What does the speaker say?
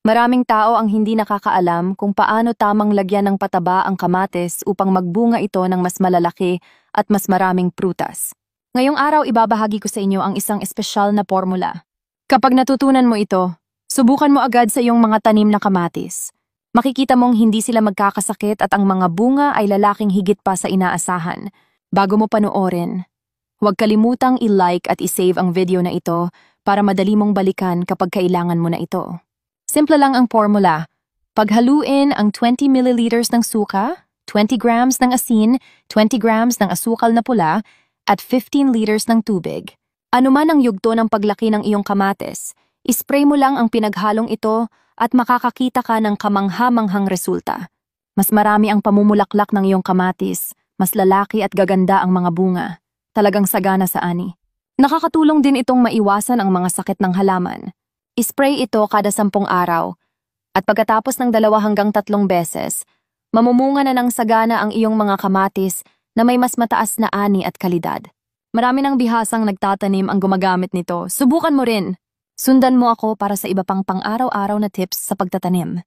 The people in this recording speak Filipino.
Maraming tao ang hindi nakakaalam kung paano tamang lagyan ng pataba ang kamatis upang magbunga ito ng mas malalaki at mas maraming prutas. Ngayong araw ibabahagi ko sa inyo ang isang espesyal na formula. Kapag natutunan mo ito, subukan mo agad sa iyong mga tanim na kamatis. Makikita mong hindi sila magkakasakit at ang mga bunga ay lalaking higit pa sa inaasahan. Bago mo panoorin, huwag kalimutang i-like at i-save ang video na ito para madali mong balikan kapag kailangan mo na ito. Simple lang ang formula. Paghaluin ang 20 milliliters ng suka, 20 grams ng asin, 20 grams ng asukal na pula, at 15 liters ng tubig. Ano man ang yugto ng paglaki ng iyong kamatis, ispray mo lang ang pinaghalong ito at makakakita ka ng kamangha-manghang resulta. Mas marami ang pamumulaklak ng iyong kamatis, mas lalaki at gaganda ang mga bunga. Talagang sagana sa ani. Nakakatulong din itong maiwasan ang mga sakit ng halaman. Ispray ito kada 10 araw. At pagkatapos ng 2 hanggang 3 beses, mamumunga na ng sagana ang iyong mga kamatis na may mas mataas na ani at kalidad. Marami ng bihasang nagtatanim ang gumagamit nito. Subukan mo rin! Sundan mo ako para sa iba pang pang-araw-araw na tips sa pagtatanim.